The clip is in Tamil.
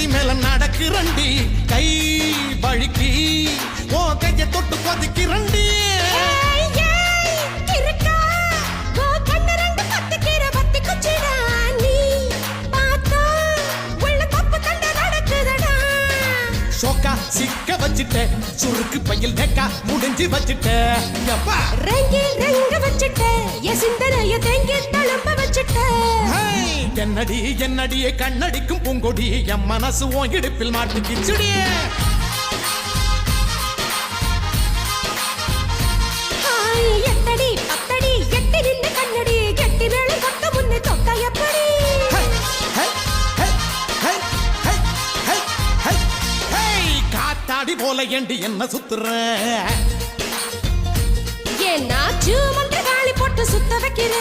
கண்ணாடி மேல நடக்குறண்டி கை வழுக்கி ஓ கைய தொட்டு கொதிக்கிறண்டி சிக்க வச்சிட்ட சுருக்கு பையில் நெக்கா முடிஞ்சு வச்சிட்ட ரங்கி ரங்க வச்சிட்ட சிந்தனைய தேங்கி தழும்ப வச்சிட்ட என்னடி என்னடியே கண்ணடிக்கும் பூங்கொடி என் மனசு உன் இடுப்பில் மாட்டிக்கிச்சுடி எட்டடி பத்தடி எட்டி நின்று கண்ணடி கெட்டி மேல கொட்ட முன்னே தொட்ட எப்படி காத்தாடி போல ஏண்டி என்ன சுத்துற ஏன்னா மந்திர காளி போட்டு சுத்த வைக்கிற